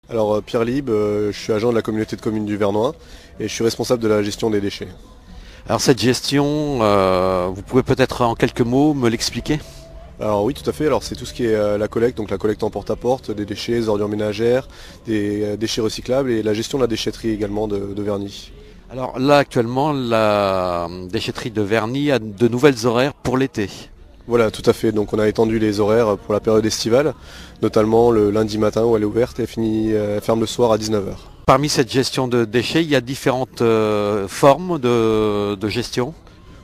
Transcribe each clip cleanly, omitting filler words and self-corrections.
Alors Pierre Lieb, je suis agent de la communauté de communes du Vernois et je suis responsable de la gestion des déchets. Alors cette gestion, vous pouvez peut-être en quelques mots me l'expliquer? Alors oui, tout à fait. Alors c'est tout ce qui est la collecte, donc la collecte en porte-à-porte des déchets, des ordures ménagères, des déchets recyclables et la gestion de la déchetterie également de Verny. Alors là actuellement, la déchetterie de Verny a de nouvelles horaires pour l'été. Voilà, tout à fait. Donc on a étendu les horaires pour la période estivale, notamment le lundi matin où elle est ouverte et elle ferme le soir à 19 heures. Parmi cette gestion de déchets, il y a différentes formes de gestion.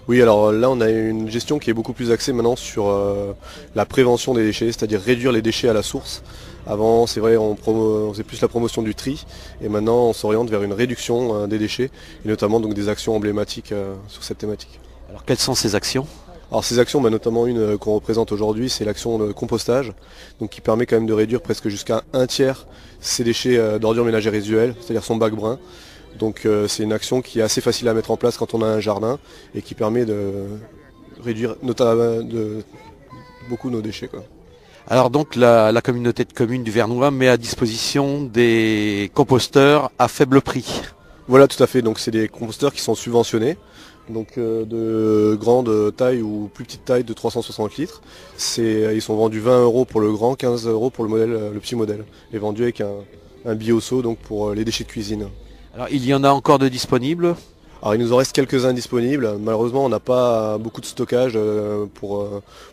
Oui, alors là on a une gestion qui est beaucoup plus axée maintenant sur la prévention des déchets, c'est-à-dire réduire les déchets à la source. Avant, c'est vrai, on faisait plus la promotion du tri et maintenant on s'oriente vers une réduction des déchets et notamment donc des actions emblématiques sur cette thématique. Alors quelles sont ces actions? Alors ces actions, notamment une qu'on représente aujourd'hui, c'est l'action de compostage, donc qui permet quand même de réduire presque jusqu'à un tiers ces déchets d'ordures ménagères résiduelles, c'est-à-dire son bac brun. Donc c'est une action qui est assez facile à mettre en place quand on a un jardin et qui permet de réduire notamment beaucoup nos déchets, quoi. Alors donc la communauté de communes du Vernois met à disposition des composteurs à faible prix. Voilà, tout à fait. Donc c'est des composteurs qui sont subventionnés, donc de grande taille ou plus petite taille de 360 litres. Ils sont vendus 20 € pour le grand, 15 € pour le petit modèle. Et vendus avec un bioseau donc pour les déchets de cuisine. Alors il y en a encore de disponibles. Alors il nous en reste quelques-uns disponibles. Malheureusement on n'a pas beaucoup de stockage pour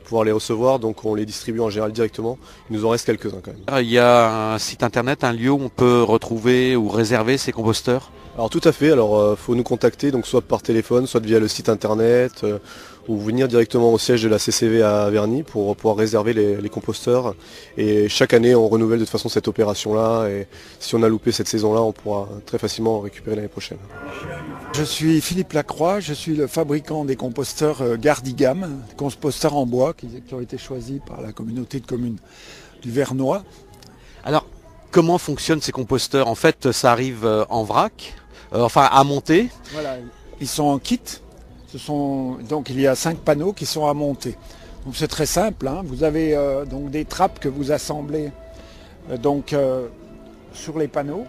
pouvoir les recevoir, donc on les distribue en général directement. Il nous en reste quelques-uns quand même. Il y a un site internet, un lieu où on peut retrouver ou réserver ces composteurs. Alors tout à fait, alors faut nous contacter, donc soit par téléphone, soit via le site internet, ou venir directement au siège de la CCV à Verny pour pouvoir réserver les composteurs. Et chaque année on renouvelle de toute façon cette opération-là, et si on a loupé cette saison-là, on pourra très facilement en récupérer l'année prochaine. Je suis Philippe Lacroix, je suis le fabricant des composteurs Gardigam, composteurs en bois qui ont été choisis par la communauté de communes du Vernois. Alors comment fonctionnent ces composteurs? En fait ça arrive en vrac, enfin à monter. Voilà, ils sont en kit. Donc il y a 5 panneaux qui sont à monter. Donc c'est très simple, hein. Vous avez donc des trappes que vous assemblez sur les panneaux.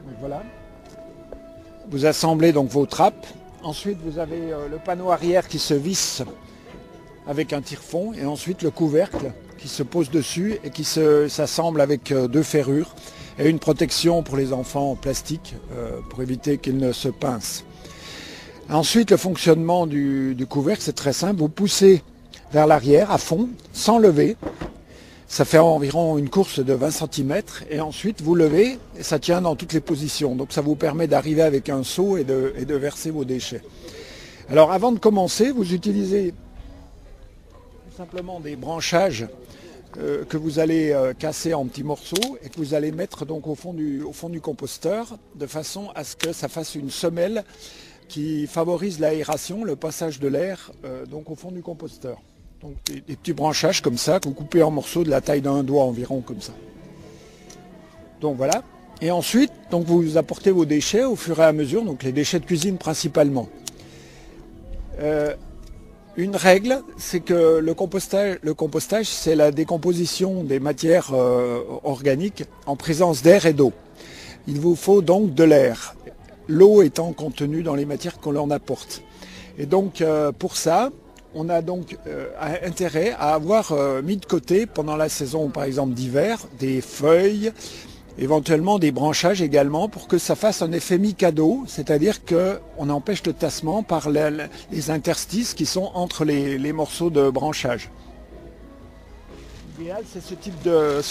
Donc, voilà. Vous assemblez donc vos trappes. Ensuite vous avez le panneau arrière qui se visse avec un tire-fond et ensuite le couvercle qui se pose dessus et qui s'assemble avec 2 ferrures et une protection pour les enfants en plastique pour éviter qu'ils ne se pincent. Ensuite, le fonctionnement du couvercle, c'est très simple. Vous poussez vers l'arrière à fond, sans lever. Ça fait environ une course de 20 cm et ensuite vous levez et ça tient dans toutes les positions. Donc ça vous permet d'arriver avec un seau et de verser vos déchets. Alors avant de commencer, vous utilisez tout simplement des branchages que vous allez casser en petits morceaux et que vous allez mettre donc au fond du composteur de façon à ce que ça fasse une semelle qui favorise l'aération, le passage de l'air donc au fond du composteur. Donc des petits branchages comme ça que vous coupez en morceaux de la taille d'un doigt environ comme ça. Donc voilà. Et ensuite donc vous apportez vos déchets au fur et à mesure, donc les déchets de cuisine principalement. Une règle, c'est que le compostage, c'est la décomposition des matières organiques en présence d'air et d'eau. Il vous faut donc de l'air, l'eau étant contenue dans les matières qu'on leur apporte. Et donc pour ça, on a donc intérêt à avoir mis de côté pendant la saison par exemple d'hiver des feuilles, éventuellement des branchages également pour que ça fasse un effet mikado, c'est-à-dire qu'on empêche le tassement par les interstices qui sont entre les morceaux de branchage. L'idéal c'est ce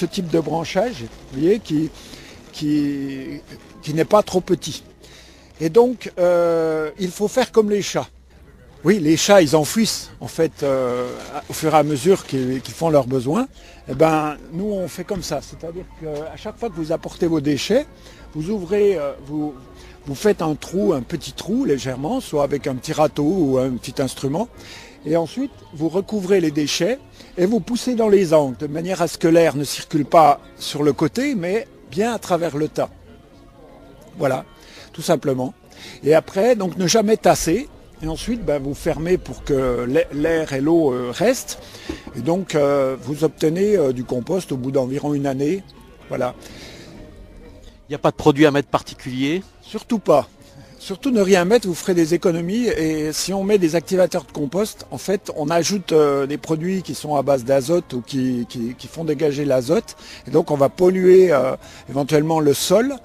type de branchage, vous voyez, qui n'est pas trop petit. Et donc il faut faire comme les chats. Oui, les chats, ils enfouissent en fait au fur et à mesure qu'ils font leurs besoins. Eh ben, nous, on fait comme ça. C'est-à-dire qu'à chaque fois que vous apportez vos déchets, vous ouvrez, vous faites un petit trou légèrement, soit avec un petit râteau ou un petit instrument. Et ensuite, vous recouvrez les déchets et vous poussez dans les angles, de manière à ce que l'air ne circule pas sur le côté, mais bien à travers le tas. Voilà, tout simplement. Et après, donc ne jamais tasser. et ensuite vous fermez pour que l'air et l'eau restent. Et donc vous obtenez du compost au bout d'environ une année. Voilà. Il n'y a pas de produit à mettre particulier? Surtout pas. Surtout ne rien mettre, vous ferez des économies. Et si on met des activateurs de compost, en fait, on ajoute des produits qui sont à base d'azote ou qui font dégager l'azote. Et donc on va polluer éventuellement le sol.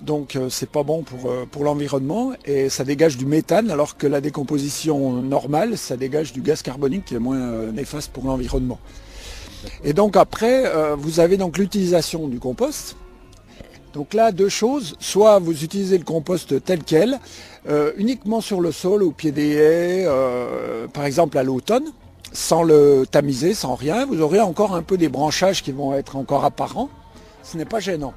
Donc c'est pas bon pour l'environnement et ça dégage du méthane alors que la décomposition normale, ça dégage du gaz carbonique qui est moins néfaste pour l'environnement. Et donc après, vous avez donc l'utilisation du compost. Donc là, deux choses, soit vous utilisez le compost tel quel, uniquement sur le sol, au pied des haies, par exemple à l'automne, sans le tamiser, sans rien, vous aurez encore un peu des branchages qui vont être encore apparents, ce n'est pas gênant.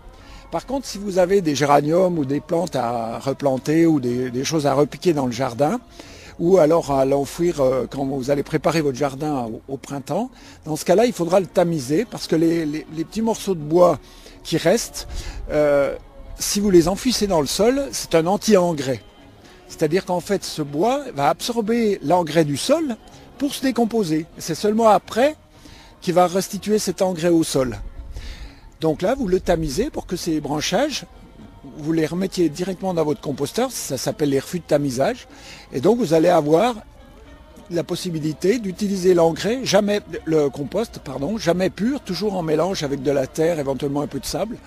Par contre, si vous avez des géraniums ou des plantes à replanter ou des choses à repiquer dans le jardin, ou alors à l'enfouir quand vous allez préparer votre jardin au printemps, dans ce cas-là, il faudra le tamiser parce que les petits morceaux de bois qui restent, si vous les enfouissez dans le sol, c'est un anti-engrais. C'est-à-dire qu'en fait, ce bois va absorber l'engrais du sol pour se décomposer. C'est seulement après qu'il va restituer cet engrais au sol. Donc là, vous le tamisez pour que ces branchages, vous les remettiez directement dans votre composteur, ça s'appelle les refus de tamisage. Et donc vous allez avoir la possibilité d'utiliser le compost, jamais pur, toujours en mélange avec de la terre, éventuellement un peu de sable,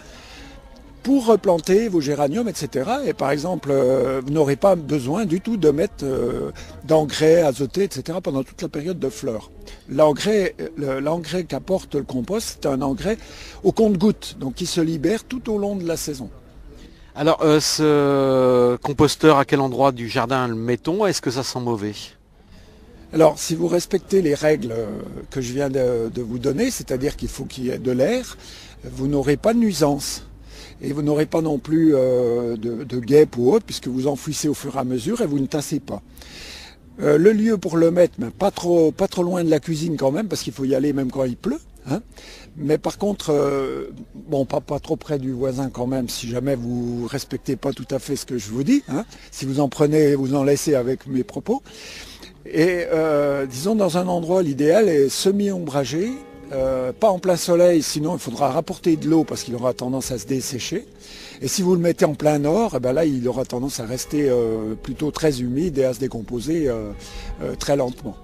pour replanter vos géraniums, etc. Et par exemple, vous n'aurez pas besoin du tout de mettre d'engrais azoté, etc. pendant toute la période de fleurs. L'engrais qu'apporte le compost, c'est un engrais au compte-gouttes, donc qui se libère tout au long de la saison. Alors, ce composteur, à quel endroit du jardin le mettons? Est-ce que ça sent mauvais? Alors, si vous respectez les règles que je viens de vous donner, c'est-à-dire qu'il faut qu'il y ait de l'air, vous n'aurez pas de nuisance. Et vous n'aurez pas non plus de guêpes ou autre, puisque vous enfouissez au fur et à mesure et vous ne tassez pas. Le lieu pour le mettre, mais pas trop loin de la cuisine quand même, parce qu'il faut y aller même quand il pleut. Hein. Mais par contre, pas trop près du voisin quand même, si jamais vous respectez pas tout à fait ce que je vous dis. Hein. Si vous en prenez, vous en laissez avec mes propos. Et disons dans un endroit, l'idéal est semi-ombragé, pas en plein soleil, sinon il faudra rapporter de l'eau parce qu'il aura tendance à se dessécher. Et si vous le mettez en plein nord, là il aura tendance à rester plutôt très humide et à se décomposer très lentement.